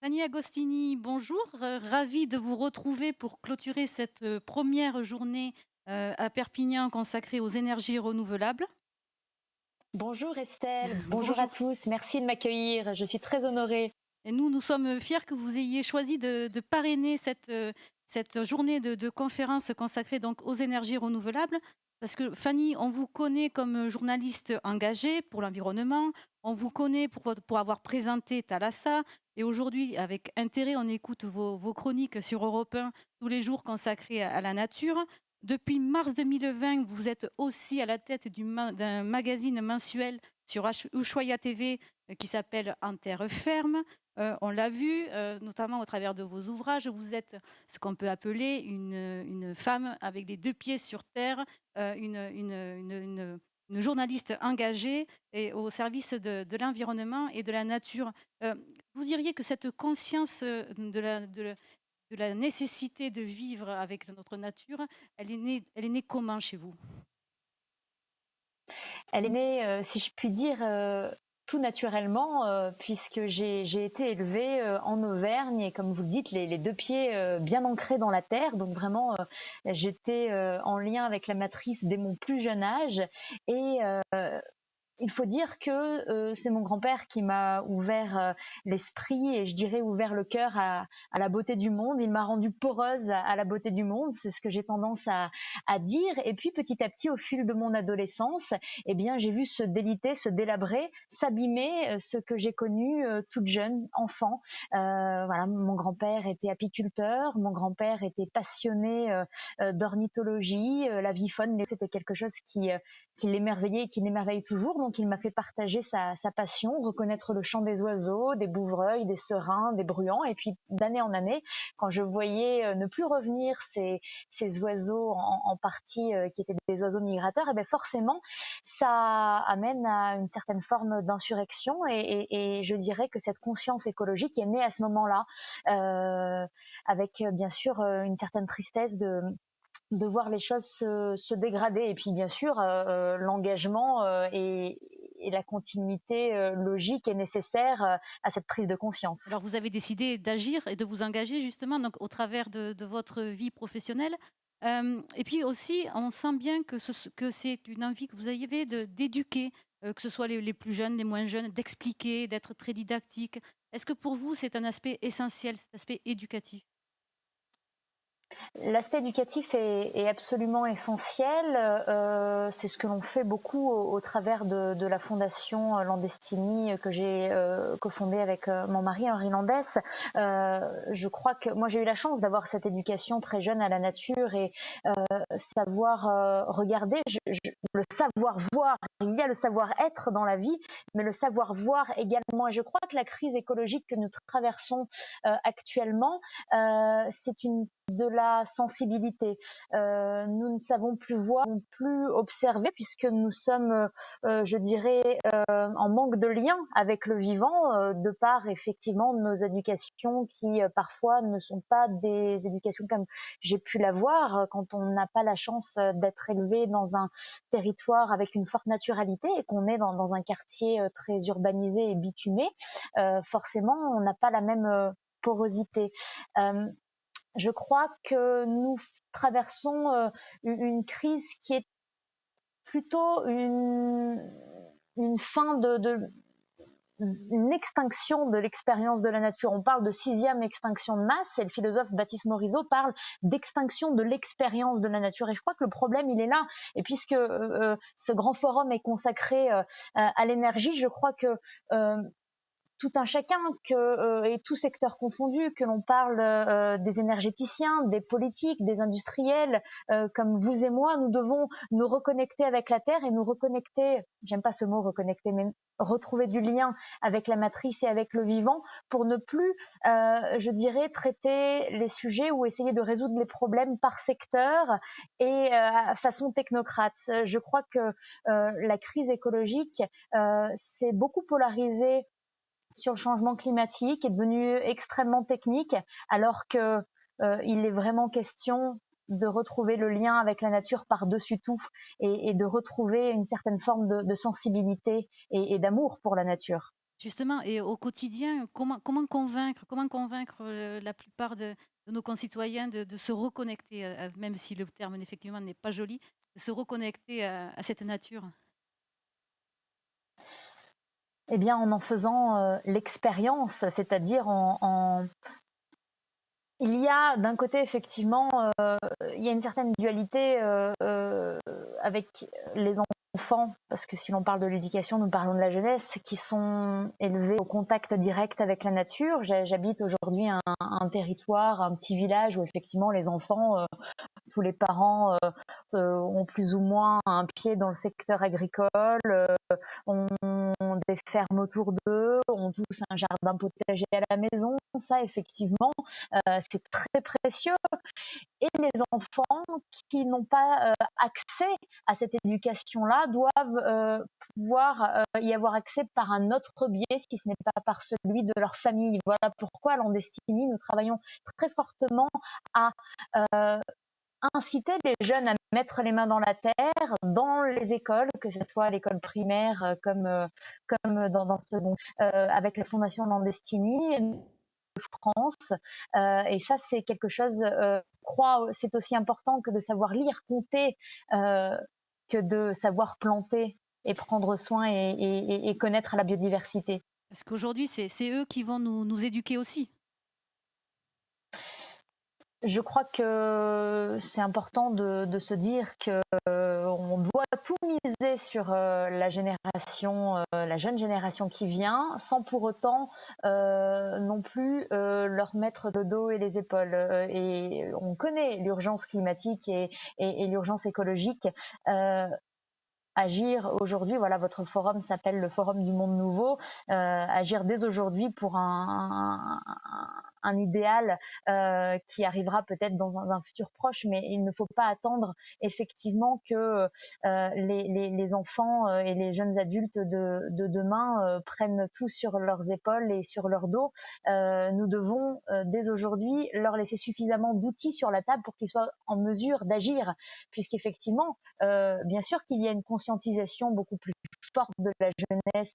Fanny Agostini, bonjour, ravie de vous retrouver pour clôturer cette première journée à Perpignan consacrée aux énergies renouvelables. Bonjour Estelle, bonjour à Bonjour. tous, merci de m'accueillir, je suis très honorée. Et nous sommes fiers que vous ayez choisi de parrainer cette journée de conférence consacrée donc aux énergies renouvelables. Parce que Fanny, on vous connaît comme journaliste engagée pour l'environnement, on vous connaît pour avoir présenté Thalassa, et aujourd'hui, avec intérêt, on écoute vos chroniques sur Europe 1 tous les jours consacrées à la nature. Depuis mars 2020, vous êtes aussi à la tête d'un magazine mensuel sur Ushuaïa TV qui s'appelle En terre ferme. On l'a vu, notamment au travers de vos ouvrages. Vous êtes ce qu'on peut appeler une femme avec les deux pieds sur terre, une journaliste engagée et au service de l'environnement et de la nature. Euh, Vous diriez que cette conscience de la nécessité de vivre avec notre nature, elle est née comment chez vous? Elle est née, si je puis dire, tout naturellement, puisque j'ai été élevée en Auvergne et comme vous le dites, les deux pieds bien ancrés dans la terre. Donc vraiment, j'étais en lien avec la matrice dès mon plus jeune âge. Et il faut dire que c'est mon grand-père qui m'a ouvert l'esprit et je dirais ouvert le cœur à la beauté du monde. Il m'a rendue poreuse à la beauté du monde, c'est ce que j'ai tendance à dire. Et puis petit à petit, au fil de mon adolescence, eh bien, j'ai vu se déliter, se délabrer, s'abîmer ce que j'ai connu toute jeune, enfant. Voilà, mon grand-père était apiculteur, mon grand-père était passionné d'ornithologie, l'avifaune, c'était quelque chose qui l'émerveillait et qui l'émerveille toujours. Donc, il m'a fait partager sa passion, reconnaître le chant des oiseaux, des bouvreuils, des serins, des bruants. Et puis, d'année en année, quand je voyais ne plus revenir ces oiseaux en partie qui étaient des oiseaux migrateurs, et bien forcément, ça amène à une certaine forme d'insurrection. Et je dirais que cette conscience écologique est née à ce moment-là, avec bien sûr une certaine tristesse de voir les choses se dégrader. Et puis, bien sûr, l'engagement et la continuité logique et nécessaire à cette prise de conscience. Alors, vous avez décidé d'agir et de vous engager justement donc, au travers de votre vie professionnelle. Et puis aussi, on sent bien que c'est une envie que vous avez d'éduquer, que ce soit les plus jeunes, les moins jeunes, d'expliquer, d'être très didactique. Est-ce que pour vous, c'est un aspect essentiel, cet aspect éducatif? L'aspect éducatif est absolument essentiel. C'est ce que l'on fait beaucoup au travers de la fondation Landestini que j'ai cofondée avec mon mari Henri Landès. Je crois que moi j'ai eu la chance d'avoir cette éducation très jeune à la nature et savoir regarder, le savoir voir. Il y a le savoir-être dans la vie, mais le savoir voir également. Et je crois que la crise écologique que nous traversons actuellement, c'est une de la sensibilité. Nous ne savons plus voir, plus observer, puisque nous sommes, je dirais, en manque de lien avec le vivant, de par effectivement nos éducations qui parfois ne sont pas des éducations comme j'ai pu l'avoir quand on n'a pas la chance d'être élevé dans un territoire avec une forte naturalité et qu'on est dans un quartier très urbanisé et bitumé. Forcément, on n'a pas la même porosité. Euh, je crois que nous traversons une crise qui est plutôt une fin une extinction de l'expérience de la nature. On parle de sixième extinction de masse et le philosophe Baptiste Morisot parle d'extinction de l'expérience de la nature. Et je crois que le problème, il est là. Et puisque ce grand forum est consacré à l'énergie, je crois que tout un chacun et tout secteur confondu, que l'on parle des énergéticiens, des politiques, des industriels, comme vous et moi, nous devons nous reconnecter avec la Terre et nous reconnecter, j'aime pas ce mot reconnecter, mais retrouver du lien avec la matrice et avec le vivant pour ne plus, je dirais, traiter les sujets ou essayer de résoudre les problèmes par secteur et façon technocrate. Je crois que la crise écologique s'est beaucoup polarisée sur le changement climatique est devenu extrêmement technique, alors que il est vraiment question de retrouver le lien avec la nature par-dessus tout et de retrouver une certaine forme de sensibilité et d'amour pour la nature. Justement, et au quotidien, comment convaincre la plupart de nos concitoyens de se reconnecter, même si le terme effectivement n'est pas joli, de se reconnecter à cette nature? Eh bien, en faisant l'expérience, c'est-à-dire il y a d'un côté effectivement, il y a une certaine dualité avec les enfants, parce que si l'on parle de l'éducation, nous parlons de la jeunesse, qui sont élevés au contact direct avec la nature. J'habite aujourd'hui un territoire, un petit village où effectivement les enfants, tous les parents ont plus ou moins un pied dans le secteur agricole, ont des fermes autour d'eux, ont tous un jardin potager à la maison. Ça, effectivement, c'est très précieux. Et les enfants qui n'ont pas accès à cette éducation-là doivent pouvoir y avoir accès par un autre biais, si ce n'est pas par celui de leur famille. Voilà pourquoi à Landestini, nous travaillons très fortement à inciter les jeunes à mettre les mains dans la terre, dans les écoles, que ce soit à l'école primaire comme dans ce avec la Fondation Landestini France. Et ça, c'est quelque chose, c'est aussi important que de savoir lire, compter, que de savoir planter et prendre soin et connaître la biodiversité. Parce qu'aujourd'hui, c'est eux qui vont nous éduquer aussi. Je crois que c'est important de se dire que on doit tout miser sur la jeune génération qui vient, sans pour autant non plus leur mettre le dos et les épaules. Et on connaît l'urgence climatique et l'urgence écologique. Agir aujourd'hui, voilà, votre forum s'appelle le Forum du Monde Nouveau, agir dès aujourd'hui pour un idéal qui arrivera peut-être dans un futur proche, mais il ne faut pas attendre effectivement que les enfants et les jeunes adultes de demain prennent tout sur leurs épaules et sur leur dos. Nous devons dès aujourd'hui leur laisser suffisamment d'outils sur la table pour qu'ils soient en mesure d'agir, puisqu'effectivement, bien sûr qu'il y a une conscientisation beaucoup plus forte de la jeunesse,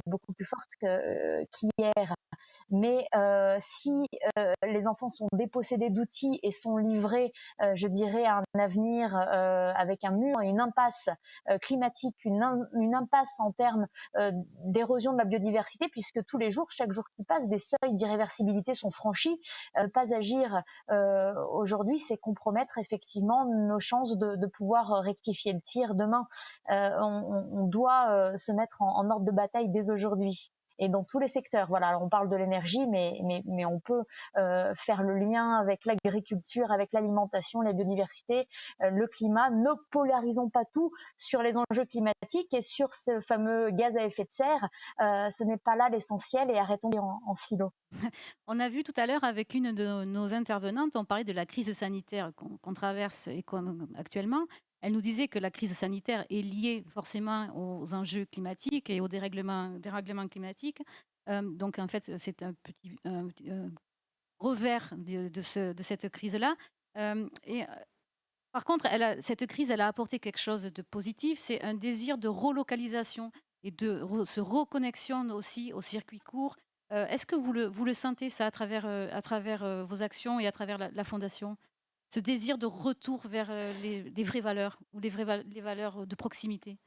beaucoup plus forte qu'hier. Mais si les enfants sont dépossédés d'outils et sont livrés, je dirais, à un avenir avec un mur et une impasse climatique, une impasse en termes d'érosion de la biodiversité, puisque tous les jours, chaque jour qui passe, des seuils d'irréversibilité sont franchis. Pas agir aujourd'hui, c'est compromettre effectivement nos chances de pouvoir rectifier le tir demain. On doit se mettre en ordre de bataille dès aujourd'hui et dans tous les secteurs. Voilà, alors on parle de l'énergie, mais on peut faire le lien avec l'agriculture, avec l'alimentation, la biodiversité, le climat. Ne polarisons pas tout sur les enjeux climatiques et sur ce fameux gaz à effet de serre. Ce n'est pas là l'essentiel et arrêtons en silo. On a vu tout à l'heure avec une de nos intervenantes, on parlait de la crise sanitaire qu'on traverse actuellement. Elle nous disait que la crise sanitaire est liée forcément aux enjeux climatiques et au dérèglement climatique. Donc en fait, c'est un revers de cette crise-là. Et par contre, cette crise, elle a apporté quelque chose de positif, c'est un désir de relocalisation et de reconnexion aussi au circuit court. Est-ce que vous le sentez ça à travers vos actions et à travers la fondation? Ce désir de retour vers les vraies valeurs ou les valeurs de proximité?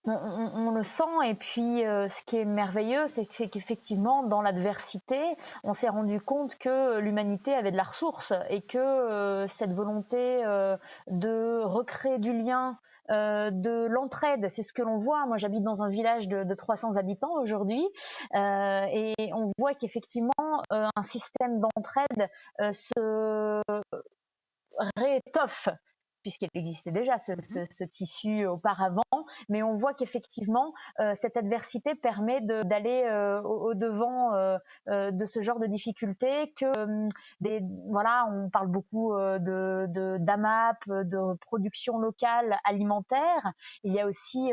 On le sent et puis ce qui est merveilleux, c'est qu'effectivement, dans l'adversité, on s'est rendu compte que l'humanité avait de la ressource et que cette volonté de recréer du lien, de l'entraide, c'est ce que l'on voit. Moi, j'habite dans un village de 300 habitants aujourd'hui et on voit qu'effectivement, un système d'entraide se réétoffe puisqu'il existait déjà ce tissu auparavant, mais on voit qu'effectivement, cette adversité permet d'aller au-devant de ce genre de difficultés, que voilà, on parle beaucoup d'AMAP, de production locale alimentaire. Il y a aussi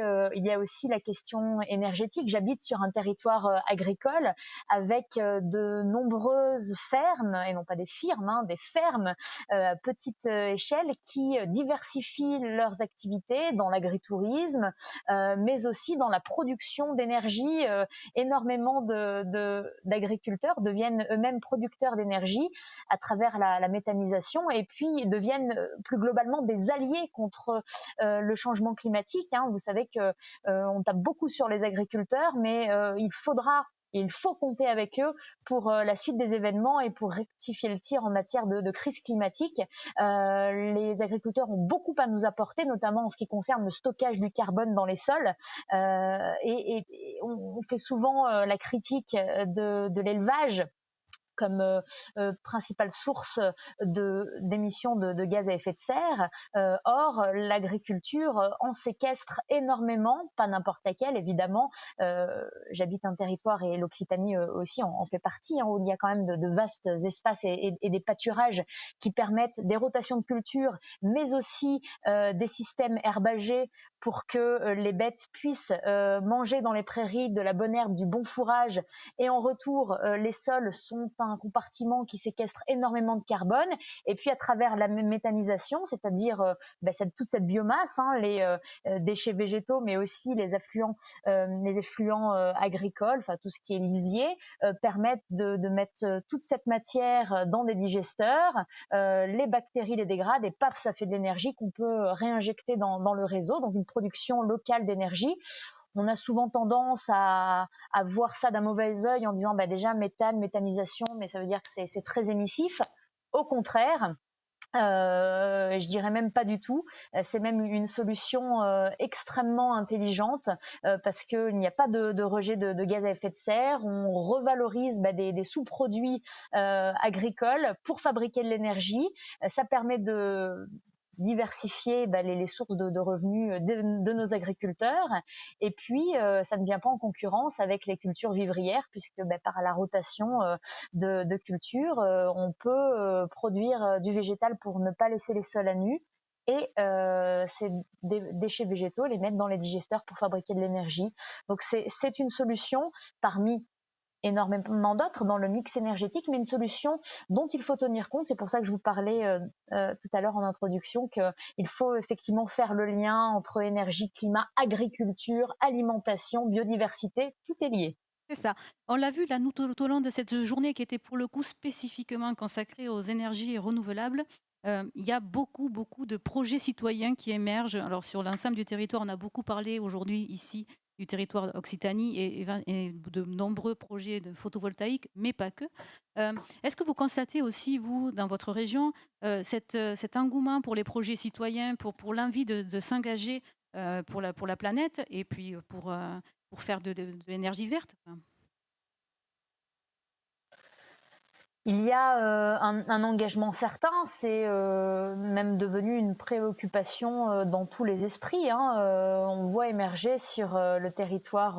la question énergétique. J'habite sur un territoire agricole avec de nombreuses fermes, et non pas des firmes, hein, des fermes petite échelle qui diversifient leurs activités dans l'agritourisme, mais aussi dans la production d'énergie. Énormément d'agriculteurs deviennent eux-mêmes producteurs d'énergie à travers la méthanisation et puis deviennent plus globalement des alliés contre le changement climatique. Vous savez que on tape beaucoup sur les agriculteurs, mais il faut compter avec eux pour la suite des événements et pour rectifier le tir en matière de crise climatique. Les agriculteurs ont beaucoup à nous apporter, notamment en ce qui concerne le stockage du carbone dans les sols. Et on fait souvent la critique de l'élevage comme principale source d'émissions de gaz à effet de serre. Or, l'agriculture en séquestre énormément, pas n'importe laquelle, évidemment. J'habite un territoire et l'Occitanie aussi en fait partie, où il y a quand même de vastes espaces et des pâturages qui permettent des rotations de culture, mais aussi des systèmes herbagés pour que les bêtes puissent manger dans les prairies de la bonne herbe, du bon fourrage. Et en retour, les sols sont un compartiment qui séquestre énormément de carbone. Et puis à travers la méthanisation, c'est-à-dire toute cette biomasse, les déchets végétaux, mais aussi les effluents agricoles, enfin tout ce qui est lisier, permettent de mettre toute cette matière dans des digesteurs. Les bactéries les dégradent et paf, ça fait de l'énergie qu'on peut réinjecter dans le réseau, donc une production locale d'énergie. On a souvent tendance à voir ça d'un mauvais œil en disant déjà méthanisation, mais ça veut dire que c'est très émissif. Au contraire, je dirais même pas du tout. C'est même une solution extrêmement intelligente parce qu'il n'y a pas de rejet de gaz à effet de serre. On revalorise des sous-produits agricoles pour fabriquer de l'énergie. Ça permet de diversifier les sources de revenus de nos agriculteurs. Et puis, ça ne vient pas en concurrence avec les cultures vivrières, puisque par la rotation de cultures, on peut produire du végétal pour ne pas laisser les sols à nu. Et ces déchets végétaux, les mettre dans les digesteurs pour fabriquer de l'énergie. Donc, c'est une solution parmi énormément d'autres dans le mix énergétique, mais une solution dont il faut tenir compte. C'est pour ça que je vous parlais tout à l'heure en introduction qu'il faut effectivement faire le lien entre énergie, climat, agriculture, alimentation, biodiversité, tout est lié. C'est ça. On l'a vu là, nous, tout au long de cette journée qui était pour le coup spécifiquement consacrée aux énergies renouvelables. Il y a beaucoup, beaucoup de projets citoyens qui émergent. Alors sur l'ensemble du territoire, on a beaucoup parlé aujourd'hui ici du territoire Occitanie et de nombreux projets de photovoltaïque, mais pas que. Est-ce que vous constatez aussi, vous, dans votre région, cet engouement pour les projets citoyens, pour l'envie de s'engager pour la planète et puis pour faire de l'énergie verte? Il y a un engagement certain, c'est même devenu une préoccupation dans tous les esprits. On voit émerger sur le territoire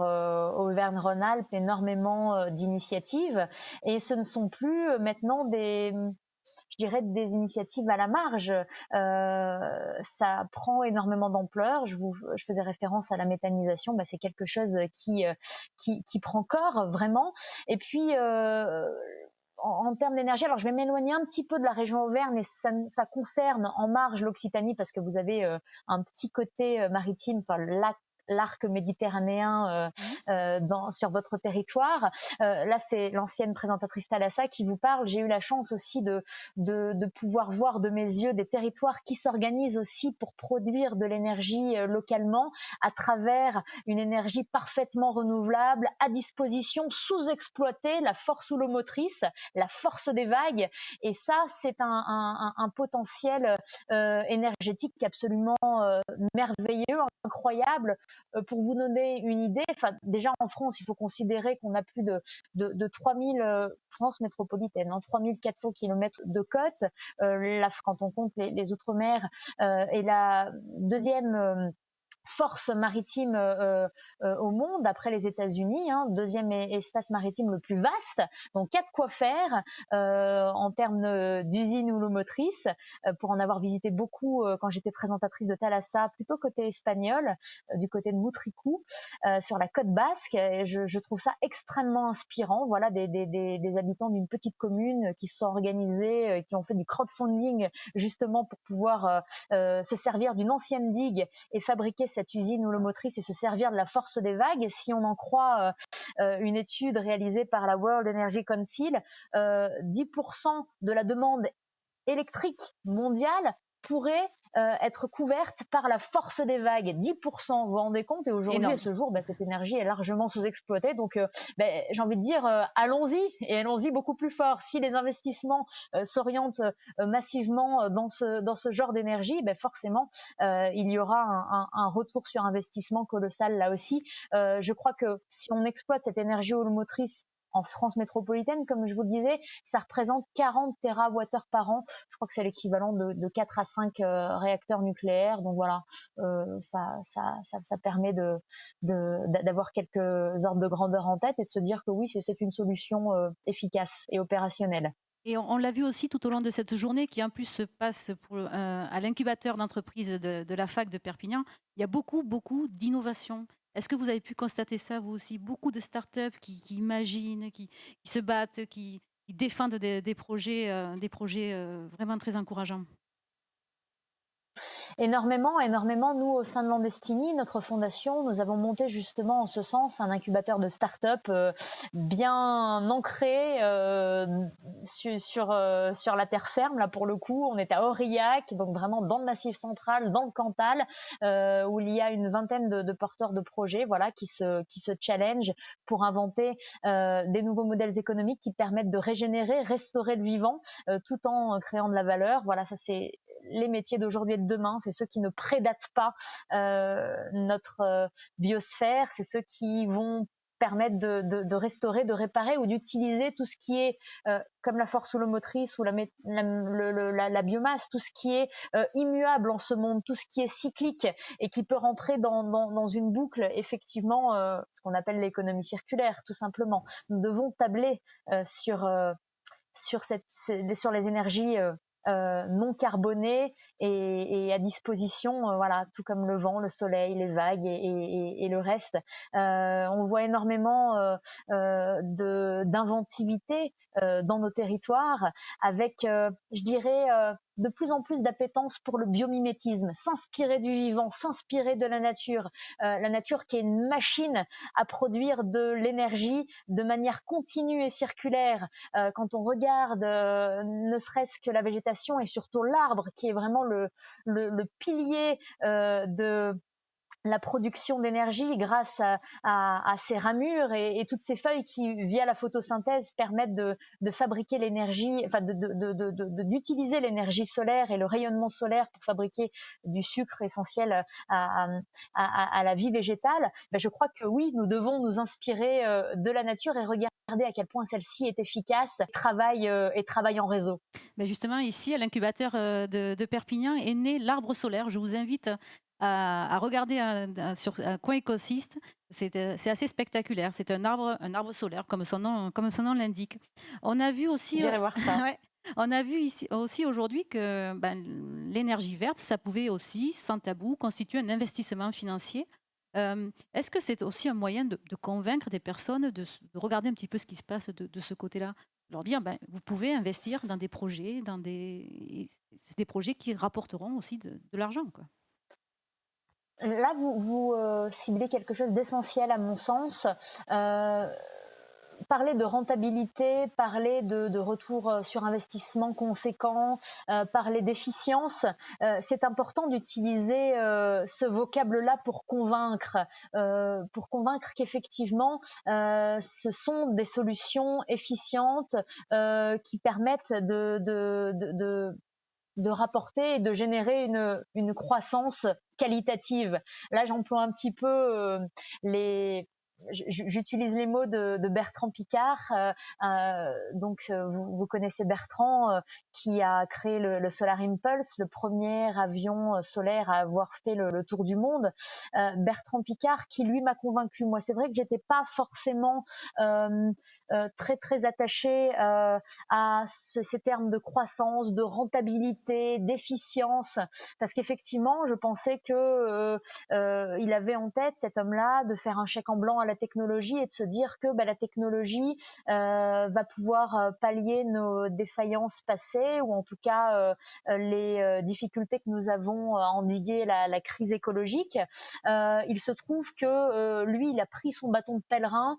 Auvergne-Rhône-Alpes énormément d'initiatives et ce ne sont plus maintenant des initiatives à la marge. Ça prend énormément d'ampleur. Je faisais référence à la méthanisation, c'est quelque chose qui prend corps vraiment. Et puis en termes d'énergie, alors je vais m'éloigner un petit peu de la région Auvergne, mais ça concerne en marge l'Occitanie parce que vous avez un petit côté maritime, enfin l'arc méditerranéen sur votre territoire. Là, c'est l'ancienne présentatrice Thalassa qui vous parle. J'ai eu la chance aussi de pouvoir voir de mes yeux des territoires qui s'organisent aussi pour produire de l'énergie localement à travers une énergie parfaitement renouvelable, à disposition, sous-exploitée, la force houlomotrice, la force des vagues. Et ça, c'est un potentiel énergétique absolument merveilleux, incroyable. Pour vous donner une idée, déjà en France, il faut considérer qu'on a plus de 3000 France métropolitaine, 3400 km de côte. Quand on compte les outre-mer, et la deuxième force maritime au monde, après les États-Unis, hein, deuxième espace maritime le plus vaste. Donc, il y a de quoi faire en termes d'usines houlomotrices, pour en avoir visité beaucoup quand j'étais présentatrice de Thalassa, plutôt côté espagnol, du côté de Moutricou, sur la côte basque. Et je trouve ça extrêmement inspirant. Voilà, des habitants d'une petite commune qui se sont organisés, qui ont fait du crowdfunding justement pour pouvoir se servir d'une ancienne digue et fabriquer cette usine houlomotrice et se servir de la force des vagues. Si on en croit une étude réalisée par la World Energy Council, 10% de la demande électrique mondiale pourrait être couverte par la force des vagues. 10%, vous vous rendez compte? Et aujourd'hui, à ce jour, cette énergie est largement sous-exploitée. Donc, j'ai envie de dire, allons-y, et allons-y beaucoup plus fort. Si les investissements s'orientent massivement dans ce genre d'énergie, forcément, il y aura un retour sur investissement colossal là aussi. Je crois que si on exploite cette énergie houlomotrice en France métropolitaine, comme je vous le disais, ça représente 40 TWh par an. Je crois que c'est l'équivalent de 4 à 5 réacteurs nucléaires. Donc voilà, ça permet d'avoir quelques ordres de grandeur en tête et de se dire que oui, c'est une solution efficace et opérationnelle. Et on l'a vu aussi tout au long de cette journée qui en plus se passe à l'incubateur d'entreprise de la fac de Perpignan. Il y a beaucoup, beaucoup d'innovations. Est-ce que vous avez pu constater ça, vous aussi? Beaucoup de startups qui imaginent, qui se battent, qui défendent des projets vraiment très encourageants. Énormément, énormément. Nous, au sein de Landestini, notre fondation, nous avons monté justement en ce sens un incubateur de start-up bien ancré sur la terre ferme. Là, pour le coup, on est à Aurillac, donc vraiment dans le Massif central, dans le Cantal, où il y a une vingtaine de porteurs de projets, voilà, qui se challenge pour inventer des nouveaux modèles économiques qui permettent de régénérer, restaurer le vivant, tout en créant de la valeur. Voilà, ça c'est les métiers d'aujourd'hui et de demain, c'est ceux qui ne prédatent pas notre biosphère, c'est ceux qui vont permettre de restaurer, de réparer ou d'utiliser tout ce qui est comme la force houlomotrice ou la biomasse, tout ce qui est immuable en ce monde, tout ce qui est cyclique et qui peut rentrer dans une boucle, effectivement, ce qu'on appelle l'économie circulaire, tout simplement. Nous devons tabler sur les énergies non carbonées et à disposition, voilà, tout comme le vent, le soleil, les vagues et le reste. On voit énormément d'inventivité dans nos territoires, avec, je dirais, de plus en plus d'appétence pour le biomimétisme, s'inspirer du vivant, s'inspirer de la nature qui est une machine à produire de l'énergie de manière continue et circulaire. Quand on regarde ne serait-ce que la végétation et surtout l'arbre, qui est vraiment le pilier de la production d'énergie grâce à ces ramures et toutes ces feuilles qui, via la photosynthèse, permettent de fabriquer l'énergie, enfin d'utiliser l'énergie solaire et le rayonnement solaire pour fabriquer du sucre essentiel à la vie végétale. Je crois que oui, nous devons nous inspirer de la nature et regarder à quel point celle-ci est efficace et travaille en réseau. Justement, ici, à l'incubateur de Perpignan, est né l'arbre solaire. Je vous invite à regarder sur un coin écosiste. C'est assez spectaculaire. C'est un arbre solaire, comme son nom l'indique. On a vu aussi, voir ça. ouais, on a vu ici aussi aujourd'hui que l'énergie verte, ça pouvait aussi, sans tabou, constituer un investissement financier. Est-ce que c'est aussi un moyen de convaincre des personnes de regarder un petit peu ce qui se passe de ce côté-là? Leur dire, vous pouvez investir dans des projets, c'est des projets qui rapporteront aussi de l'argent, quoi. Là, vous ciblez quelque chose d'essentiel à mon sens. Parler de rentabilité, parler de retour sur investissement conséquent, parler d'efficience, c'est important d'utiliser ce vocable-là pour convaincre qu'effectivement, ce sont des solutions efficientes qui permettent de rapporter et de générer une croissance qualitative. Là, j'emploie un petit peu j'utilise les mots de Bertrand Piccard. Vous connaissez Bertrand, qui a créé le Solar Impulse, le premier avion solaire à avoir fait le tour du monde. Bertrand Piccard, qui lui m'a convaincu. Moi, c'est vrai que j'étais pas forcément très très attachée à ces termes de croissance, de rentabilité, d'efficience, parce qu'effectivement, je pensais que il avait en tête, cet homme-là, de faire un chèque en blanc à la technologie et de se dire que la technologie va pouvoir pallier nos défaillances passées, ou en tout cas les difficultés que nous avons à endiguer la crise écologique. Il se trouve que lui, il a pris son bâton de pèlerin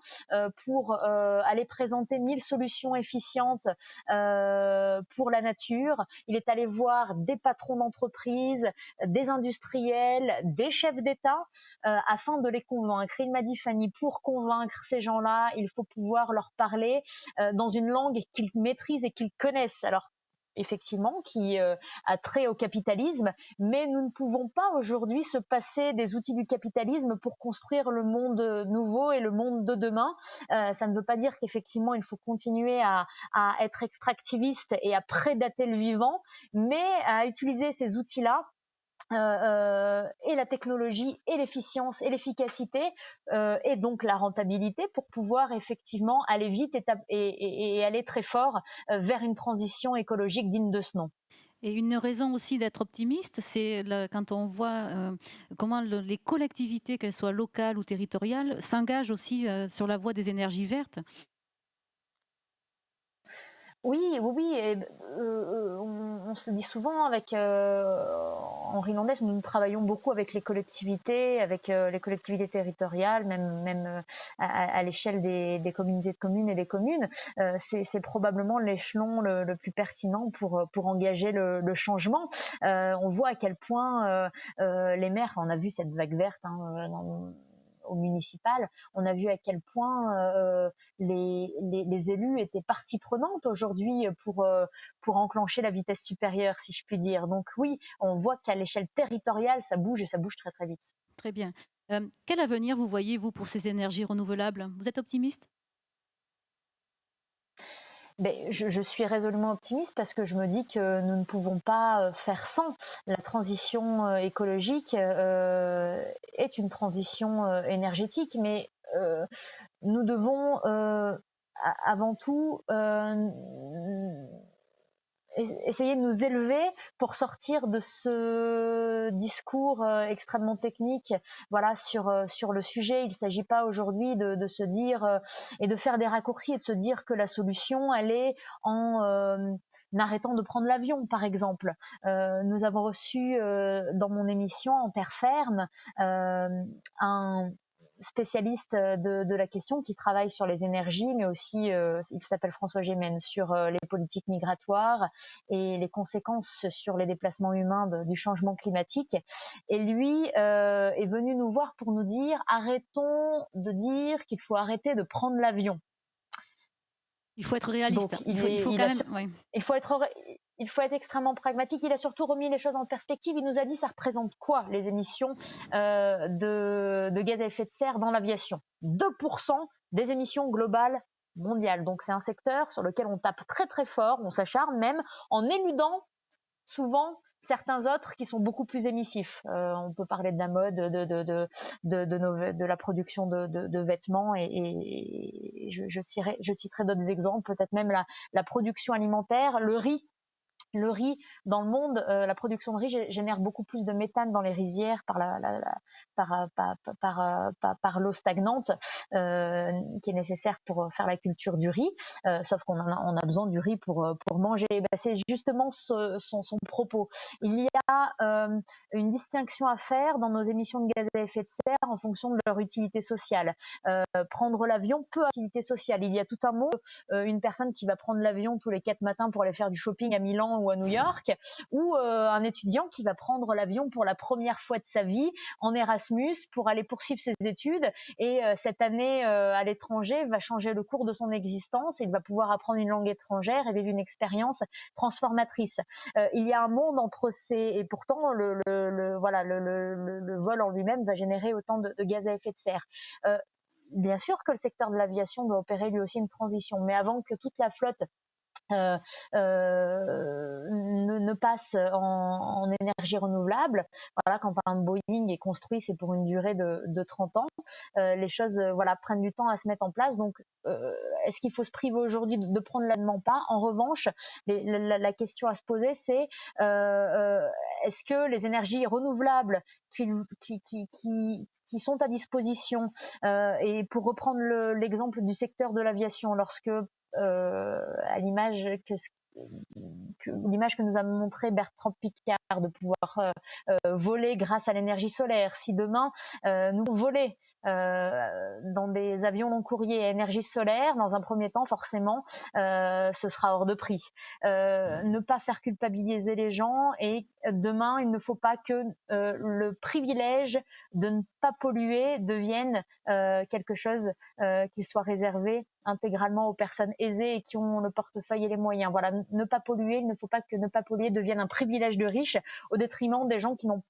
pour aller présenter 1000 solutions efficientes pour la nature. Il est allé voir des patrons d'entreprises, des industriels, des chefs d'État, afin de les convaincre. Il m'a dit, Fanny, pour convaincre ces gens-là, il faut pouvoir leur parler dans une langue qu'ils maîtrisent et qu'ils connaissent. Alors, effectivement, qui a trait au capitalisme, mais nous ne pouvons pas aujourd'hui se passer des outils du capitalisme pour construire le monde nouveau et le monde de demain. Ça ne veut pas dire qu'effectivement il faut continuer à être extractiviste et à prédater le vivant, mais à utiliser ces outils-là, et la technologie et l'efficience et l'efficacité, et donc la rentabilité, pour pouvoir effectivement aller vite et aller très fort vers une transition écologique digne de ce nom. Et une raison aussi d'être optimiste, c'est quand on voit comment les collectivités, qu'elles soient locales ou territoriales, s'engagent aussi sur la voie des énergies vertes. Oui, oui, oui. Et, on se le dit souvent avec Henri Landès. Nous travaillons beaucoup avec les collectivités territoriales, même à l'échelle des communautés de communes et des communes. C'est probablement l'échelon le plus pertinent pour engager le changement. On voit à quel point les maires, on a vu cette vague verte au municipal, on a vu à quel point les élus étaient partie prenante aujourd'hui pour enclencher la vitesse supérieure, si je puis dire. Donc oui, on voit qu'à l'échelle territoriale, ça bouge, et ça bouge très très vite. Très bien. Quel avenir vous voyez, vous, pour ces énergies renouvelables? Vous êtes optimiste? Je suis résolument optimiste, parce que je me dis que nous ne pouvons pas faire sans. La transition écologique est une transition énergétique, mais nous devons avant tout essayer de nous élever pour sortir de ce discours extrêmement technique, voilà, sur le sujet. Il ne s'agit pas aujourd'hui de se dire et de faire des raccourcis et de se dire que la solution, elle est en arrêtant de prendre l'avion, par exemple. Nous avons reçu dans mon émission En Terre Ferme un spécialiste de la question, qui travaille sur les énergies, mais aussi, il s'appelle François Gémen, sur les politiques migratoires et les conséquences sur les déplacements humains du changement climatique. Et lui est venu nous voir pour nous dire, arrêtons de dire qu'il faut arrêter de prendre l'avion. Il faut être réaliste. Donc, il faut être extrêmement pragmatique. Il a surtout remis les choses en perspective. Il nous a dit, ça représente quoi, les émissions de gaz à effet de serre dans l'aviation? 2% des émissions globales mondiales. Donc c'est un secteur sur lequel on tape très très fort, on s'acharne même, en éludant souvent certains autres qui sont beaucoup plus émissifs. On peut parler de la mode, de la production de vêtements, et je citerai d'autres exemples, peut-être même la production alimentaire, le riz. Le riz, dans le monde, la production de riz génère beaucoup plus de méthane dans les rizières par l'eau stagnante qui est nécessaire pour faire la culture du riz. Sauf qu'on on a besoin du riz pour manger. C'est justement son propos. Il y a une distinction à faire dans nos émissions de gaz à effet de serre en fonction de leur utilité sociale. Prendre l'avion peut avoir une utilité sociale. Il y a tout un monde, une personne qui va prendre l'avion tous les 4 matins pour aller faire du shopping à Milan ou à New York, ou un étudiant qui va prendre l'avion pour la première fois de sa vie en Erasmus pour aller poursuivre ses études, et cette année à l'étranger va changer le cours de son existence, et il va pouvoir apprendre une langue étrangère et vivre une expérience transformatrice. Il y a un monde entre ces, et pourtant le vol en lui-même va générer autant de gaz à effet de serre. bien sûr que le secteur de l'aviation doit opérer lui aussi une transition, mais avant que toute la flotte ne passe en énergie renouvelable. Voilà, quand un Boeing est construit, c'est pour une durée de 30 ans. Les choses voilà, prennent du temps à se mettre en place. Donc, est-ce qu'il faut se priver aujourd'hui de prendre l'avènement pas? En revanche, la question à se poser, c'est est-ce que les énergies renouvelables qui sont à disposition, et pour reprendre l'exemple du secteur de l'aviation, lorsque à l'image l'image que nous a montré Bertrand Piccard, de pouvoir voler grâce à l'énergie solaire. Si demain nous voler dans des avions long courrier à énergie solaire, dans un premier temps, forcément, ce sera hors de prix. Ne pas faire culpabiliser les gens, et demain, il ne faut pas que le privilège de ne pas polluer devienne quelque chose qui soit réservé intégralement aux personnes aisées et qui ont le portefeuille et les moyens. Voilà, ne pas polluer, il ne faut pas que ne pas polluer devienne un privilège de riches au détriment des gens qui n'ont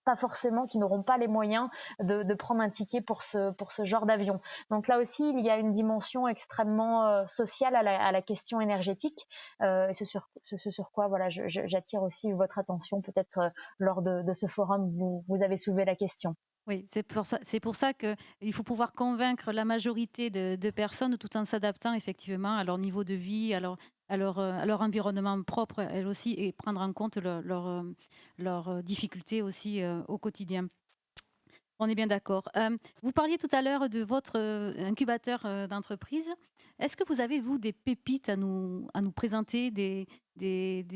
pas forcément, qui n'auront pas les moyens de prendre un ticket pour ce genre d'avion. Donc là aussi, il y a une dimension extrêmement sociale à la question énergétique, et ce sur quoi voilà, j'attire aussi votre attention, peut-être lors de ce forum, vous avez soulevé la question. Oui, c'est pour ça qu'il faut pouvoir convaincre la majorité de personnes tout en s'adaptant effectivement à leur niveau de vie, à leur environnement propre, elles aussi, et prendre en compte leurs difficultés aussi au quotidien. On est bien d'accord. Vous parliez tout à l'heure de votre incubateur d'entreprise. Est-ce que vous avez, vous, des pépites à nous présenter, des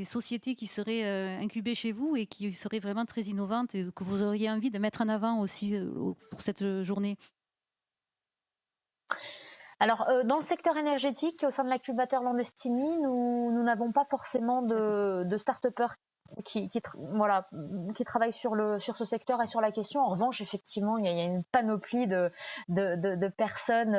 sociétés qui seraient incubées chez vous et qui seraient vraiment très innovantes et que vous auriez envie de mettre en avant aussi pour cette journée? Alors, dans le secteur énergétique, au sein de l'incubateur Landestini, nous n'avons pas forcément D'accord. de start-upers voilà, qui travaillent sur ce secteur et sur la question. En revanche, effectivement, il y a une panoplie de personnes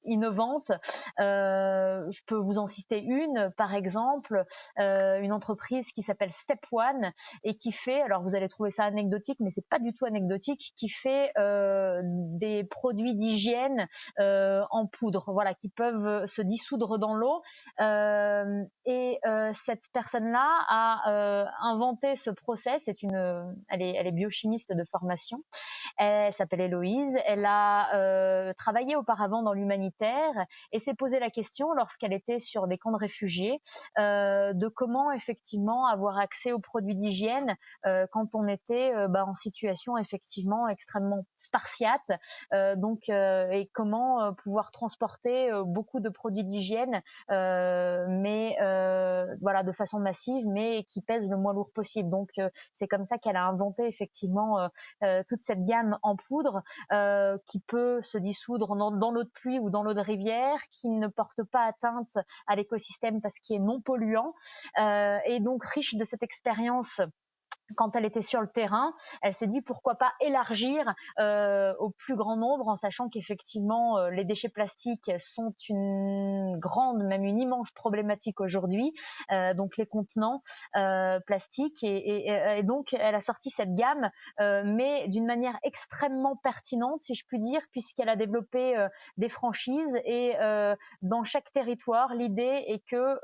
innovantes. Je peux vous en citer une, par exemple, une entreprise qui s'appelle Step One et qui fait, alors vous allez trouver ça anecdotique, mais c'est pas du tout anecdotique, qui fait des produits d'hygiène en poudre, voilà, qui peuvent se dissoudre dans l'eau. Cette personne-là a inventé ce process. Elle est biochimiste de formation. Elle s'appelle Héloïse. Elle a travaillé auparavant dans l'humanitaire et s'est posé la question, lorsqu'elle était sur des camps de réfugiés, de comment effectivement avoir accès aux produits d'hygiène quand on était en situation effectivement extrêmement spartiate, et comment pouvoir transporter beaucoup de produits d'hygiène, mais voilà, de façon massive, mais qui pèse le moins lourd possible. Donc c'est comme ça qu'elle a inventé effectivement toute cette gamme en poudre qui peut se dissoudre dans l'eau de pluie ou dans l'eau de rivière, qui ne porte pas atteinte à l'écosystème parce qu'il est non polluant, et donc riche de cette expérience. Quand elle était sur le terrain, elle s'est dit pourquoi pas élargir au plus grand nombre, en sachant qu'effectivement les déchets plastiques sont une grande, même une immense problématique aujourd'hui, donc les contenants plastiques, et donc elle a sorti cette gamme, mais d'une manière extrêmement pertinente, si je puis dire, puisqu'elle a développé des franchises, et dans chaque territoire, l'idée est que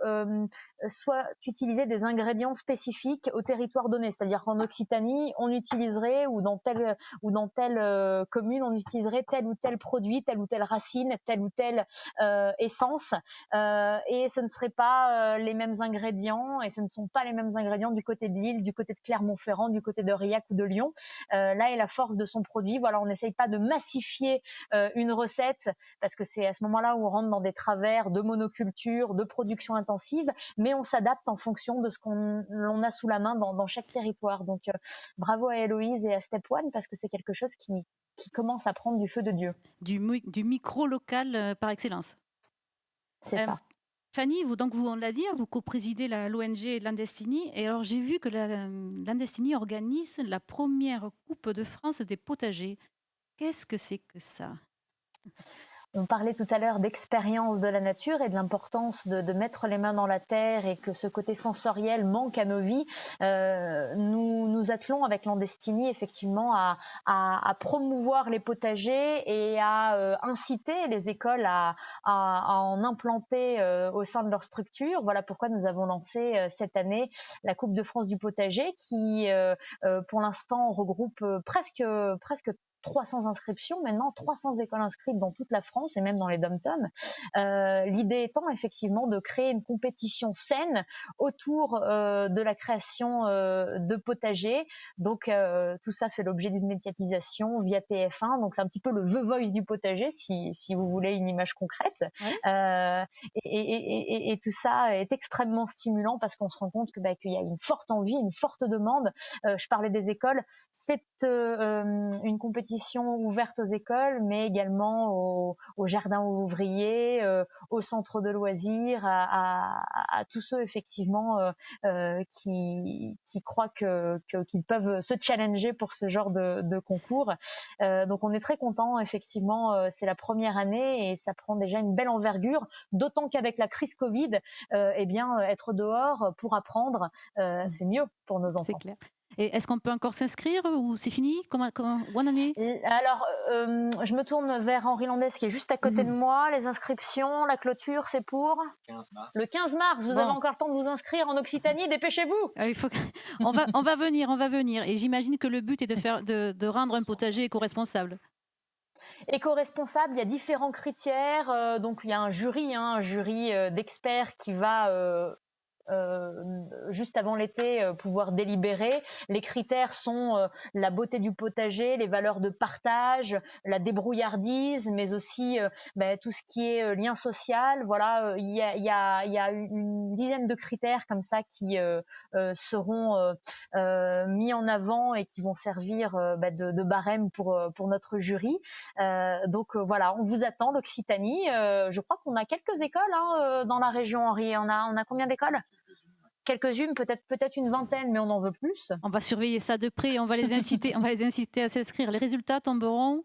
soit utiliser des ingrédients spécifiques au territoire donné, c'est-à-dire qu'en Occitanie, on utiliserait, ou dans telle commune, on utiliserait tel ou tel produit, telle ou telle racine, telle ou telle essence, et ce ne seraient pas les mêmes ingrédients, et ce ne sont pas les mêmes ingrédients du côté de Lille, du côté de Clermont-Ferrand, du côté de Aurillac ou de Lyon. Là est la force de son produit. Voilà, on n'essaye pas de massifier une recette, parce que c'est à ce moment-là où on rentre dans des travers de monoculture, de production intensive, mais on s'adapte en fonction de ce l'on a sous la main dans chaque territoire. Donc bravo à Héloïse et à Step One, parce que c'est quelque chose qui commence à prendre du feu de Dieu. Du micro local par excellence. C'est ça. Fanny, on l'a dit, hein, vous co-présidez l'ONG Landestini. Et alors, j'ai vu que Landestini organise la première Coupe de France des potagers. Qu'est-ce que c'est que ça? On parlait tout à l'heure d'expérience de la nature et de l'importance de mettre les mains dans la terre et que ce côté sensoriel manque à nos vies. Nous nous attelons avec Landestini effectivement à promouvoir les potagers et à inciter les écoles à en implanter au sein de leur structure. Voilà pourquoi nous avons lancé cette année la Coupe de France du potager qui, pour l'instant, regroupe presque 300 inscriptions maintenant, 300 écoles inscrites dans toute la France et même dans les dom-toms. L'idée étant effectivement de créer une compétition saine autour de la création de potagers. Donc tout ça fait l'objet d'une médiatisation via TF1. Donc c'est un petit peu le The Voice du potager, si vous voulez une image concrète. Ouais. Et tout ça est extrêmement stimulant parce qu'on se rend compte qu'il y a une forte envie, une forte demande. Je parlais des écoles, c'est une compétition ouverte aux écoles, mais également aux jardins ouvriers, aux centres de loisirs, à tous ceux effectivement qui croient qu'ils peuvent se challenger pour ce genre de concours. Donc on est très content, effectivement, c'est la première année et ça prend déjà une belle envergure, d'autant qu'avec la crise Covid, être dehors pour apprendre, c'est mieux pour nos enfants. C'est clair. Et est-ce qu'on peut encore s'inscrire ou c'est fini? Comment bonne année? Alors, je me tourne vers Henri Landès qui est juste à côté de moi. Les inscriptions, la clôture, c'est pour 15 mars. Le 15 mars. Vous avez encore le temps de vous inscrire en Occitanie. Dépêchez-vous. Il faut on va venir. Et j'imagine que le but est de rendre un potager éco-responsable. Éco-responsable, il y a différents critères. Donc, il y a un jury d'experts qui va juste avant l'été pouvoir délibérer. Les critères sont la beauté du potager, les valeurs de partage, la débrouillardise, mais aussi tout ce qui est lien social. Voilà, il y a une dizaine de critères comme ça qui seront mis en avant et qui vont servir de barème pour notre jury. Donc voilà, on vous attend, l'Occitanie. Je crois qu'on a quelques écoles dans la région, Henri. On a combien d'écoles? Quelques-unes, peut-être une vingtaine, mais on en veut plus. On va surveiller ça de près, on va les inciter à s'inscrire. Les résultats tomberont?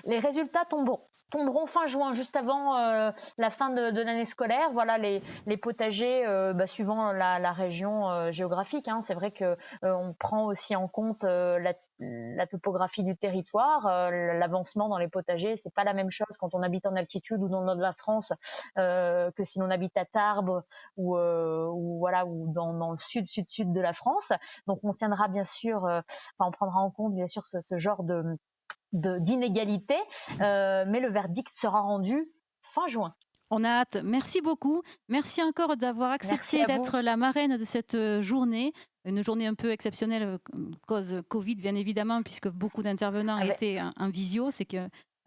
Les résultats tomberont fin juin, juste avant la fin de l'année scolaire. Voilà, les potagers, suivant la région géographique. C'est vrai que on prend aussi en compte la topographie du territoire, l'avancement dans les potagers. C'est pas la même chose quand on habite en altitude ou dans le nord de la France que si l'on habite à Tarbes ou dans le sud de la France. Donc on tiendra bien sûr, on prendra en compte bien sûr ce genre d'inégalité, mais le verdict sera rendu fin juin. On a hâte. Merci beaucoup. Merci encore d'avoir accepté d'être la marraine de cette journée. Une journée un peu exceptionnelle, cause Covid, bien évidemment, puisque beaucoup d'intervenants étaient en visio. C'est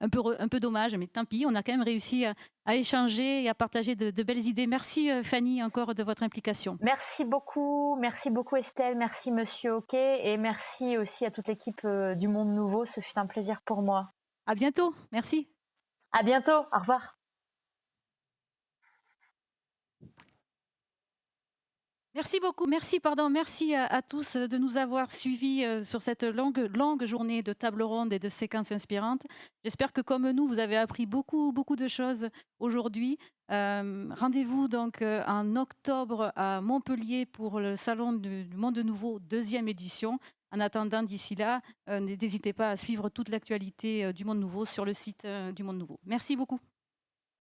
un peu dommage, mais tant pis. On a quand même réussi à échanger et à partager de belles idées. Merci Fanny encore de votre implication. Merci beaucoup Estelle, merci Monsieur Hoquet et merci aussi à toute l'équipe du Monde Nouveau. Ce fut un plaisir pour moi. À bientôt. Merci. À bientôt. Au revoir. Merci beaucoup, merci à tous de nous avoir suivis sur cette longue journée de table ronde et de séquences inspirantes. J'espère que comme nous, vous avez appris beaucoup de choses aujourd'hui. Rendez-vous donc en octobre à Montpellier pour le Salon du Monde Nouveau, 2e édition. En attendant, d'ici là, n'hésitez pas à suivre toute l'actualité du Monde Nouveau sur le site du Monde Nouveau. Merci beaucoup.